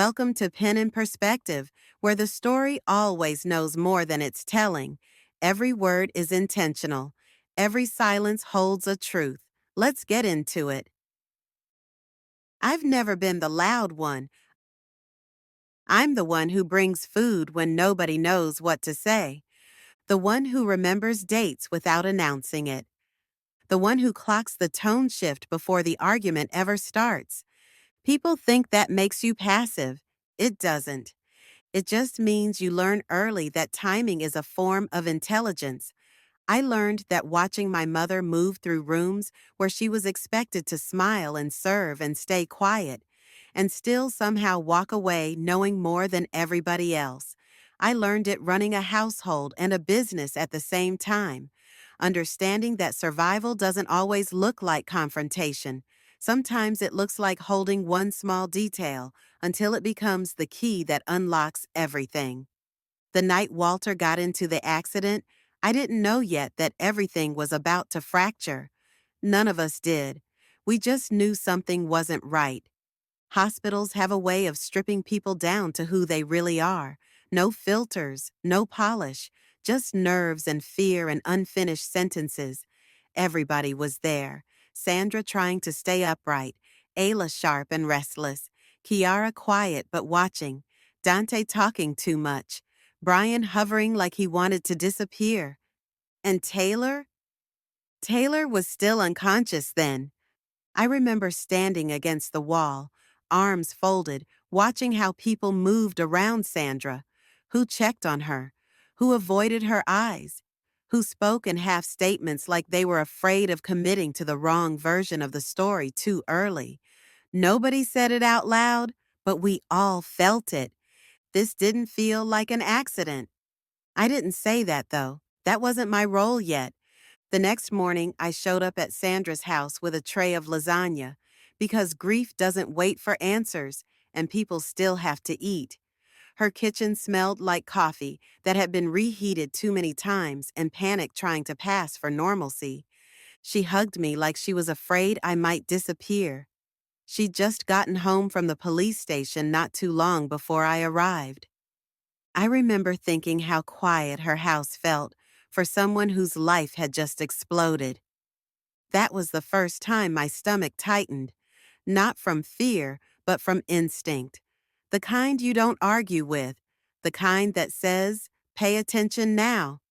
Welcome to Pen and Perspective, where the story always knows more than it's telling. Every word is intentional. Every silence holds a truth. Let's get into it. I've never been the loud one. I'm the one who brings food when nobody knows what to say. The one who remembers dates without announcing it. The one who clocks the tone shift before the argument ever starts. People think that makes you passive. It doesn't. It just means you learn early that timing is a form of intelligence. I learned that watching my mother move through rooms where she was expected to smile and serve and stay quiet, and still somehow walk away knowing more than everybody else. I learned it running a household and a business at the same time, understanding that survival doesn't always look like confrontation. Sometimes it looks like holding one small detail until it becomes the key that unlocks everything. The night Walter got into the accident, I didn't know yet that everything was about to fracture. None of us did. We just knew something wasn't right. Hospitals have a way of stripping people down to who they really are. No filters, no polish, just nerves and fear and unfinished sentences. Everybody was there. Sandra trying to stay upright, Ayla sharp and restless, Kiara quiet but watching, Dante talking too much, Brian hovering like he wanted to disappear. And Taylor? Taylor was still unconscious then. I remember standing against the wall, arms folded, watching how people moved around Sandra, who checked on her, who avoided her eyes, who spoke in half statements like they were afraid of committing to the wrong version of the story too early. Nobody said it out loud, but we all felt it. This didn't feel like an accident. I didn't say that, though. That wasn't my role yet. The next morning, I showed up at Sandra's house with a tray of lasagna, because grief doesn't wait for answers, and people still have to eat. Her kitchen smelled like coffee that had been reheated too many times and panic trying to pass for normalcy. She hugged me like she was afraid I might disappear. She'd just gotten home from the police station not too long before I arrived. I remember thinking how quiet her house felt for someone whose life had just exploded. That was the first time my stomach tightened, not from fear, but from instinct. The kind you don't argue with, the kind that says, pay attention now.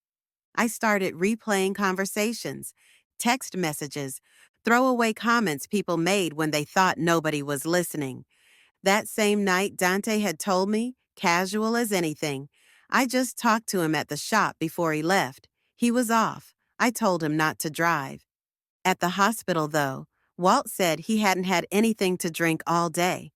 I started replaying conversations, text messages, throwaway comments people made when they thought nobody was listening. That same night, Dante had told me, casual as anything. I just talked to him at the shop before he left. He was off. I told him not to drive. At the hospital, though, Walt said he hadn't had anything to drink all day.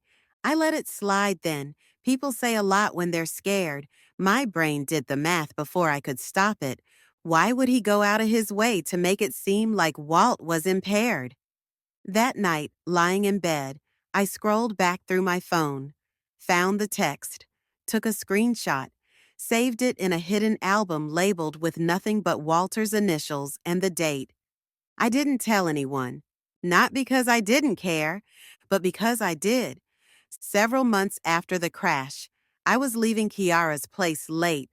I let it slide then. People say a lot when they're scared. My brain did the math before I could stop it. Why would he go out of his way to make it seem like Walt was impaired? That night, lying in bed, I scrolled back through my phone, found the text, took a screenshot, saved it in a hidden album labeled with nothing but Walter's initials and the date. I didn't tell anyone, not because I didn't care, but because I did. Several months after the crash, I was leaving Kiara's place late.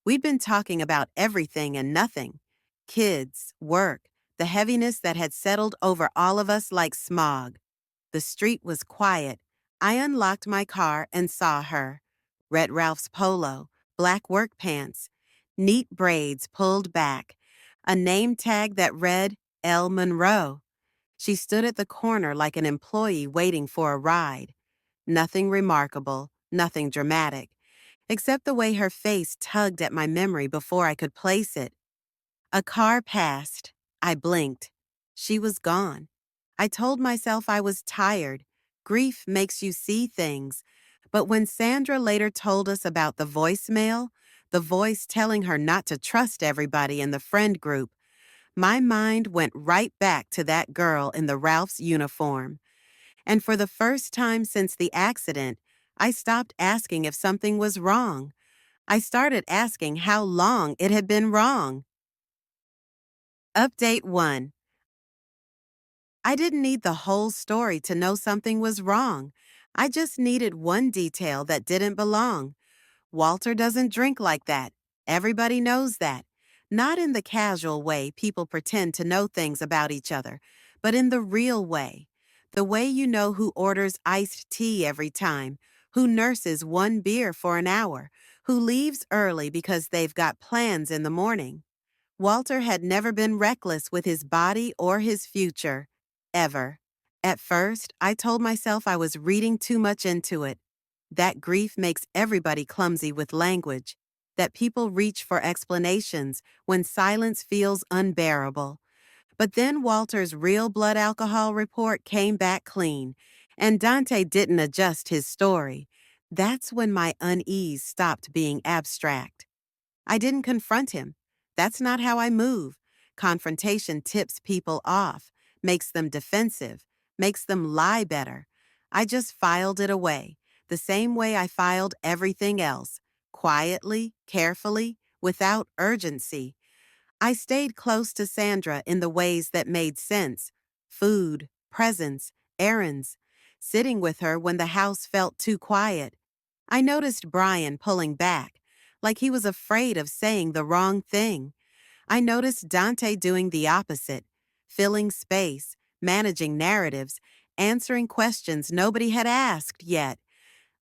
We'd been talking about everything and nothing. Kids, work, the heaviness that had settled over all of us like smog. The street was quiet. I unlocked my car and saw her. Red Ralph's polo, black work pants, neat braids pulled back, a name tag that read L. Monroe. She stood at the corner like an employee waiting for a ride. Nothing remarkable, nothing dramatic, except the way her face tugged at my memory before I could place it. A car passed. I blinked. She was gone. I told myself I was tired. Grief makes you see things. But when Sandra later told us about the voicemail, the voice telling her not to trust everybody in the friend group, my mind went right back to that girl in the Ralph's uniform. And for the first time since the accident, I stopped asking if something was wrong. I started asking how long it had been wrong. Update 1. I didn't need the whole story to know something was wrong. I just needed one detail that didn't belong. Walter doesn't drink like that. Everybody knows that. Not in the casual way people pretend to know things about each other, but in the real way. The way you know who orders iced tea every time, who nurses one beer for an hour, who leaves early because they've got plans in the morning. Walter had never been reckless with his body or his future. Ever. At first, I told myself I was reading too much into it. That grief makes everybody clumsy with language. That people reach for explanations when silence feels unbearable. But then Walter's real blood alcohol report came back clean, and Dante didn't adjust his story. That's when my unease stopped being abstract. I didn't confront him. That's not how I move. Confrontation tips people off, makes them defensive, makes them lie better. I just filed it away, the same way I filed everything else, quietly, carefully, without urgency. I stayed close to Sandra in the ways that made sense: food, presents, errands, sitting with her when the house felt too quiet. I noticed Brian pulling back, like he was afraid of saying the wrong thing. I noticed Dante doing the opposite, filling space, managing narratives, answering questions nobody had asked yet.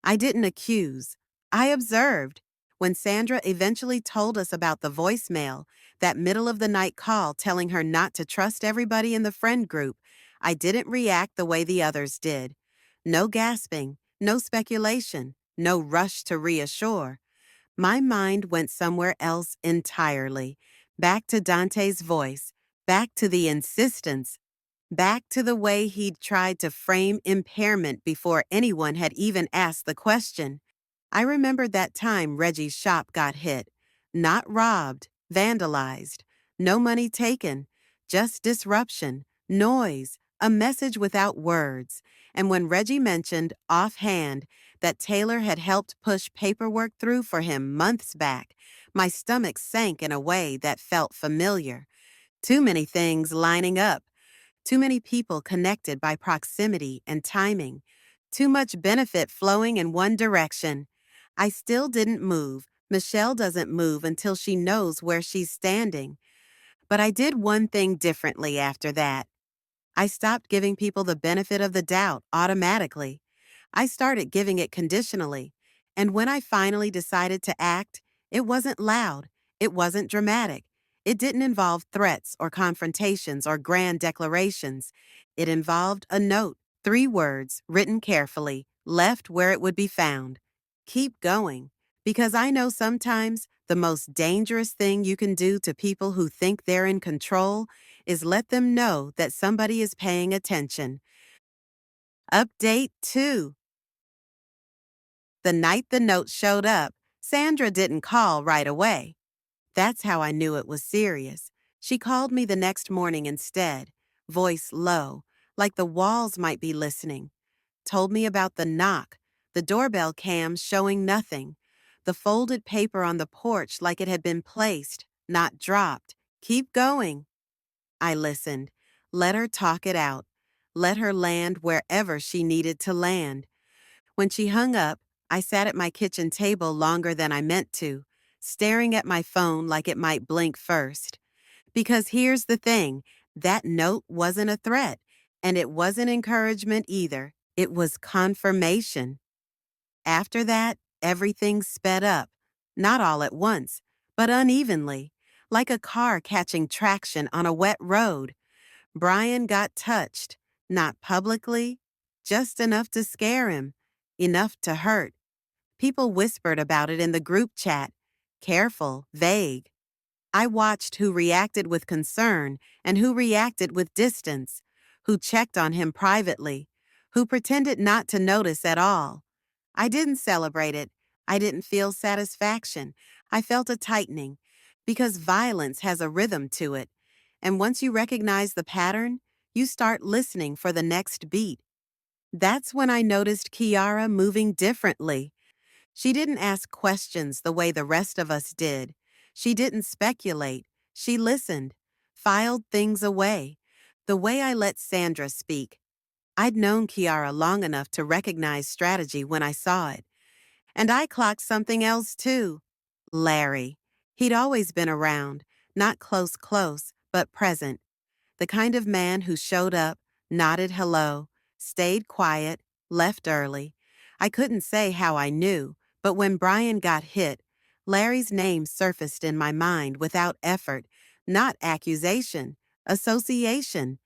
I didn't accuse. I observed. When Sandra eventually told us about the voicemail, that middle of the night call telling her not to trust everybody in the friend group, I didn't react the way the others did. No gasping, no speculation, no rush to reassure. My mind went somewhere else entirely. Back to Dante's voice, back to the insistence, back to the way he'd tried to frame impairment before anyone had even asked the question. I remembered that time Reggie's shop got hit. Not robbed, vandalized. No money taken. Just disruption, noise, a message without words. And when Reggie mentioned, offhand, that Taylor had helped push paperwork through for him months back, my stomach sank in a way that felt familiar. Too many things lining up. Too many people connected by proximity and timing. Too much benefit flowing in one direction. I still didn't move. Michelle doesn't move until she knows where she's standing. But I did one thing differently after that. I stopped giving people the benefit of the doubt automatically. I started giving it conditionally. And when I finally decided to act, it wasn't loud. It wasn't dramatic. It didn't involve threats or confrontations or grand declarations. It involved a note, 3 words, written carefully, left where it would be found. Keep going. Because I know sometimes the most dangerous thing you can do to people who think they're in control is let them know that somebody is paying attention. Update 2. The night the note showed up, Sandra didn't call right away. That's how I knew it was serious. She called me the next morning instead, voice low, like the walls might be listening. Told me about the knock, the doorbell cam showing nothing, the folded paper on the porch like it had been placed, not dropped. Keep going. I listened. Let her talk it out. Let her land wherever she needed to land. When she hung up, I sat at my kitchen table longer than I meant to, staring at my phone like it might blink first. Because here's the thing, that note wasn't a threat, and it wasn't encouragement either. It was confirmation. After that, everything sped up, not all at once, but unevenly, like a car catching traction on a wet road. Brian got touched, not publicly, just enough to scare him, enough to hurt. People whispered about it in the group chat. Careful, vague. I watched who reacted with concern and who reacted with distance, who checked on him privately, who pretended not to notice at all. I didn't celebrate it. I didn't feel satisfaction. I felt a tightening, because violence has a rhythm to it. And once you recognize the pattern, you start listening for the next beat. That's when I noticed Kiara moving differently. She didn't ask questions the way the rest of us did. She didn't speculate. She listened, filed things away, the way I let Sandra speak. I'd known Kiara long enough to recognize strategy when I saw it. And I clocked something else too. Larry. He'd always been around, not close, but present. The kind of man who showed up, nodded hello, stayed quiet, left early. I couldn't say how I knew, but when Brian got hit, Larry's name surfaced in my mind without effort, not accusation, association.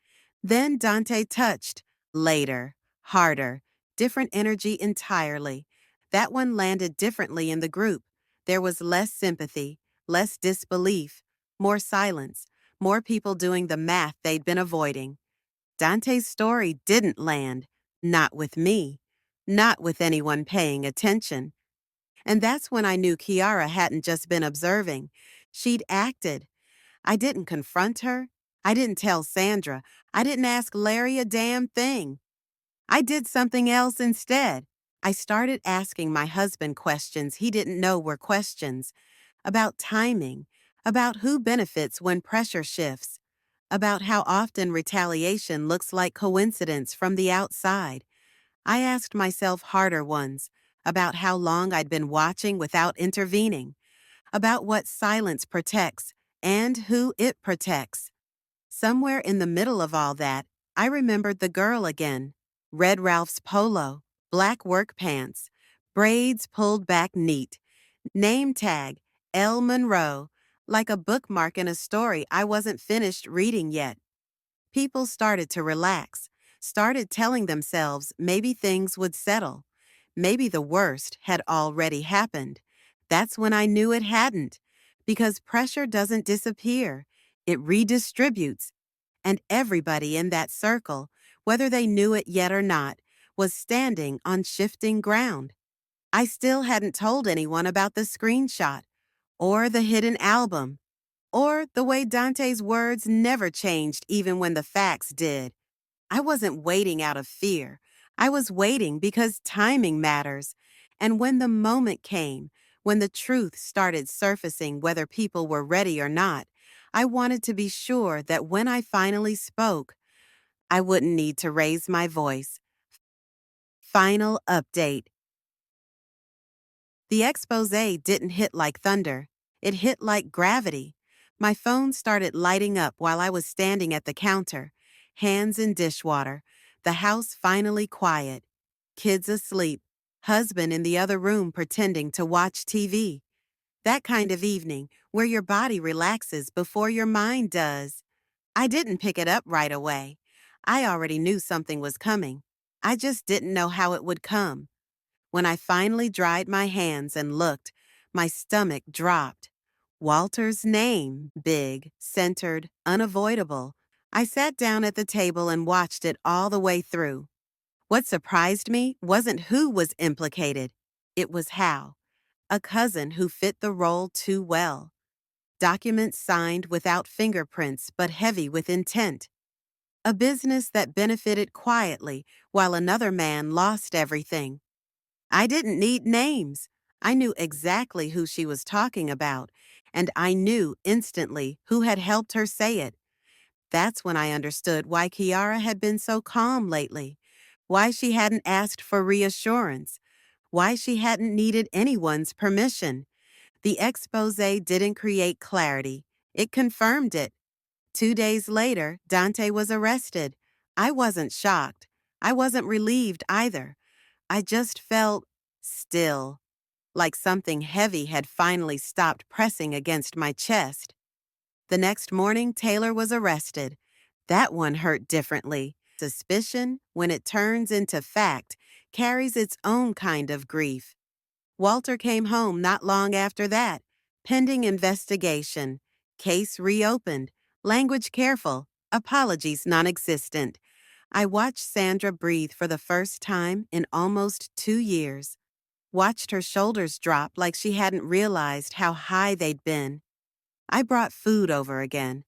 Then Dante touched, later, harder, different energy entirely. That one landed differently in the group. There was less sympathy, less disbelief, more silence, more people doing the math they'd been avoiding. Dante's story didn't land, not with me, not with anyone paying attention. And that's when I knew Kiara hadn't just been observing. She'd acted. I didn't confront her. I didn't tell Sandra. I didn't ask Larry a damn thing. I did something else instead. I started asking my husband questions he didn't know were questions about timing, about who benefits when pressure shifts, about how often retaliation looks like coincidence from the outside. I asked myself harder ones about how long I'd been watching without intervening, about what silence protects and who it protects. Somewhere in the middle of all that, I remembered the girl again. Red Ralph's polo, black work pants, braids pulled back neat, name tag, L. Monroe, like a bookmark in a story I wasn't finished reading yet. People started to relax, started telling themselves maybe things would settle. Maybe the worst had already happened. That's when I knew it hadn't, because pressure doesn't disappear, it redistributes. And everybody in that circle, whether they knew it yet or not, was standing on shifting ground. I still hadn't told anyone about the screenshot, or the hidden album, or the way Dante's words never changed even when the facts did. I wasn't waiting out of fear. I was waiting because timing matters. And when the moment came, when the truth started surfacing whether people were ready or not, I wanted to be sure that when I finally spoke, I wouldn't need to raise my voice. Final update. The expose didn't hit like thunder. It hit like gravity. My phone started lighting up while I was standing at the counter, hands in dishwater, the house finally quiet, kids asleep, husband in the other room pretending to watch TV. That kind of evening where your body relaxes before your mind does. I didn't pick it up right away. I already knew something was coming. I just didn't know how it would come. When I finally dried my hands and looked, my stomach dropped. Walter's name, big, centered, unavoidable. I sat down at the table and watched it all the way through. What surprised me wasn't who was implicated. It was how. A cousin who fit the role too well. Documents signed without fingerprints but heavy with intent. A business that benefited quietly while another man lost everything. I didn't need names. I knew exactly who she was talking about, and I knew instantly who had helped her say it. That's when I understood why Kiara had been so calm lately, why she hadn't asked for reassurance, why she hadn't needed anyone's permission. The expose didn't create clarity. It confirmed it. 2 days later, Dante was arrested. I wasn't shocked. I wasn't relieved either. I just felt still, like something heavy had finally stopped pressing against my chest. The next morning, Taylor was arrested. That one hurt differently. Suspicion, when it turns into fact, carries its own kind of grief. Walter came home not long after that, pending investigation. Case reopened. Language careful. Apologies non-existent. I watched Sandra breathe for the first time in almost 2 years. Watched her shoulders drop like she hadn't realized how high they'd been. I brought food over again,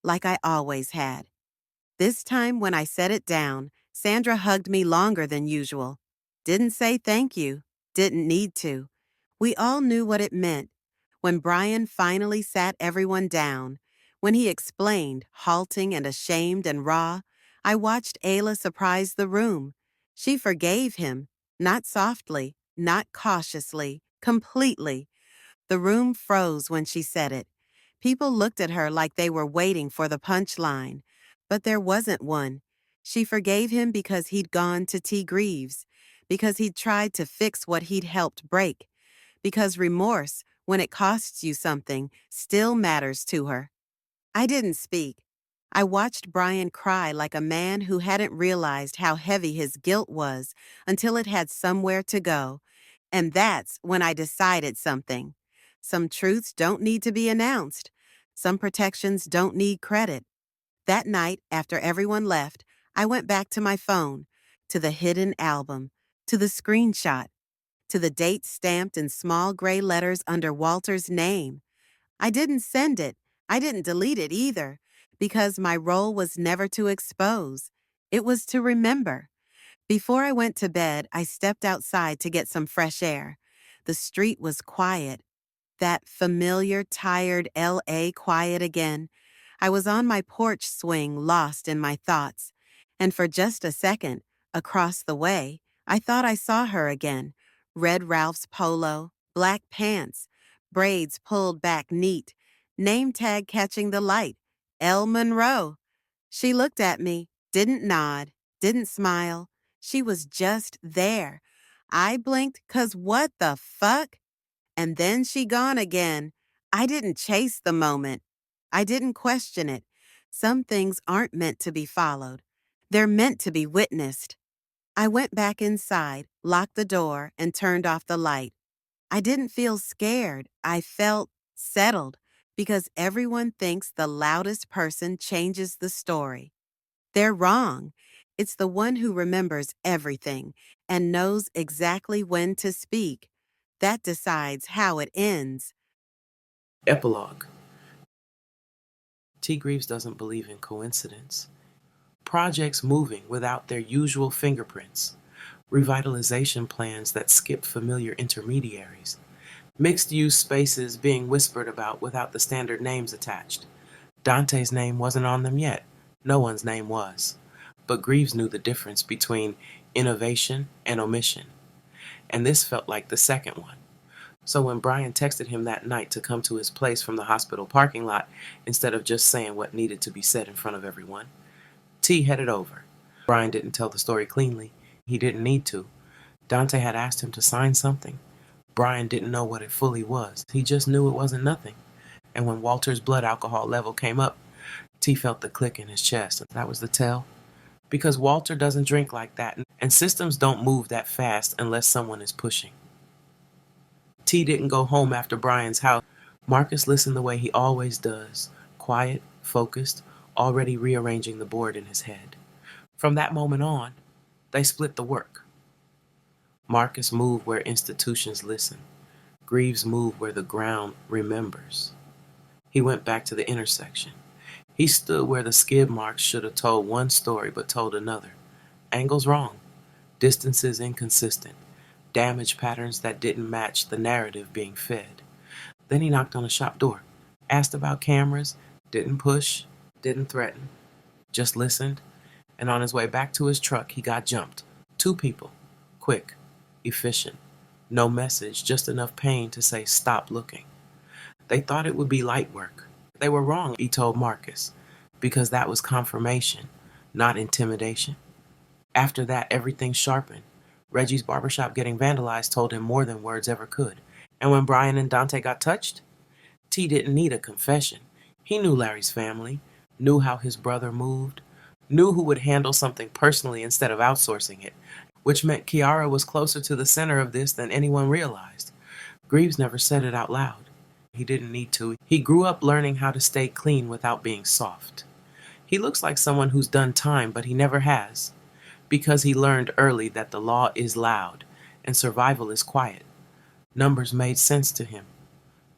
like I always had. This time when I set it down, Sandra hugged me longer than usual. Didn't say thank you. Didn't need to. We all knew what it meant. When Brian finally sat everyone down, when he explained, halting and ashamed and raw, I watched Ayla surprise the room. She forgave him, not softly, not cautiously, completely. The room froze when she said it. People looked at her like they were waiting for the punchline. But there wasn't one. She forgave him because he'd gone to T. Greaves, because he'd tried to fix what he'd helped break, because remorse, when it costs you something, still matters to her. I didn't speak. I watched Brian cry like a man who hadn't realized how heavy his guilt was until it had somewhere to go. And that's when I decided something. Some truths don't need to be announced. Some protections don't need credit. That night, after everyone left, I went back to my phone, to the hidden album, to the screenshot, to the date stamped in small gray letters under Walter's name. I didn't send it. I didn't delete it either, because my role was never to expose. It was to remember. Before I went to bed, I stepped outside to get some fresh air. The street was quiet. That familiar, tired LA quiet again. I was on my porch swing, lost in my thoughts. And for just a second, across the way, I thought I saw her again. Red Ralph's polo, black pants, braids pulled back neat, name tag catching the light. Elle Monroe. She looked at me, didn't nod, didn't smile. She was just there. I blinked 'cause what the fuck? And then she gone again. I didn't chase the moment. I didn't question it. Some things aren't meant to be followed. They're meant to be witnessed. I went back inside, locked the door, and turned off the light. I didn't feel scared. I felt settled because everyone thinks the loudest person changes the story. They're wrong. It's the one who remembers everything and knows exactly when to speak that decides how it ends. Epilogue. T. Greaves doesn't believe in coincidence. Projects moving without their usual fingerprints. Revitalization plans that skip familiar intermediaries. Mixed-use spaces being whispered about without the standard names attached. Dante's name wasn't on them yet. No one's name was. But Greaves knew the difference between innovation and omission. And this felt like the second one. So when Brian texted him that night to come to his place from the hospital parking lot, instead of just saying what needed to be said in front of everyone, T headed over. Brian didn't tell the story cleanly. He didn't need to. Dante had asked him to sign something. Brian didn't know what it fully was. He just knew it wasn't nothing. And when Walter's blood alcohol level came up, T felt the click in his chest. That was the tell. Because Walter doesn't drink like that, and systems don't move that fast unless someone is pushing. T didn't go home after Brian's house. Marcus listened the way he always does, quiet, focused, already rearranging the board in his head. From that moment on, they split the work. Marcus moved where institutions listen. Greaves moved where the ground remembers. He went back to the intersection. He stood where the skid marks should have told one story but told another. Angles wrong, distances inconsistent, damage patterns that didn't match the narrative being fed. Then he knocked on the shop door, asked about cameras, didn't push, didn't threaten, just listened, and on his way back to his truck, he got jumped. 2 people. Quick, efficient, no message, just enough pain to say stop looking. They thought it would be light work. They were wrong, he told Marcus, because that was confirmation, not intimidation. After that, everything sharpened. Reggie's barbershop getting vandalized told him more than words ever could. And when Brian and Dante got touched, T didn't need a confession. He knew Larry's family, knew how his brother moved, knew who would handle something personally instead of outsourcing it, which meant Kiara was closer to the center of this than anyone realized. Greaves never said it out loud. He didn't need to. He grew up learning how to stay clean without being soft. He looks like someone who's done time, but he never has, because he learned early that the law is loud and survival is quiet. Numbers made sense to him.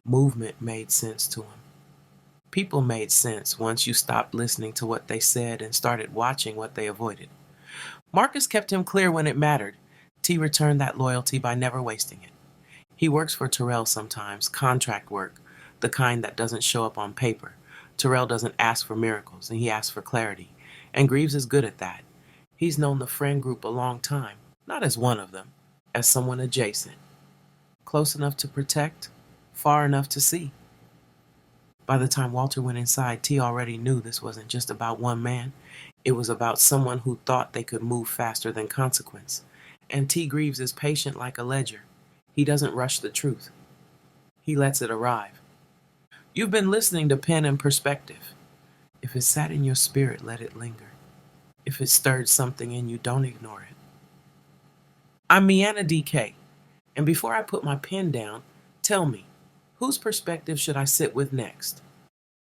Movement made sense to him. People made sense once you stopped listening to what they said and started watching what they avoided. Marcus kept him clear when it mattered. T returned that loyalty by never wasting it. He works for Terrell sometimes, contract work, the kind that doesn't show up on paper. Terrell doesn't ask for miracles, and he asks for clarity. And Greaves is good at that. He's known the friend group a long time, not as one of them, as someone adjacent, close enough to protect, far enough to see. By the time Walter went inside, T already knew this wasn't just about one man. It was about someone who thought they could move faster than consequence. And T. Greaves is patient like a ledger. He doesn't rush the truth. He lets it arrive. You've been listening to Pen and Perspective. If it sat in your spirit, let it linger. If it stirred something in you, don't ignore it. I'm Miana DK, and before I put my pen down, tell me, whose perspective should I sit with next?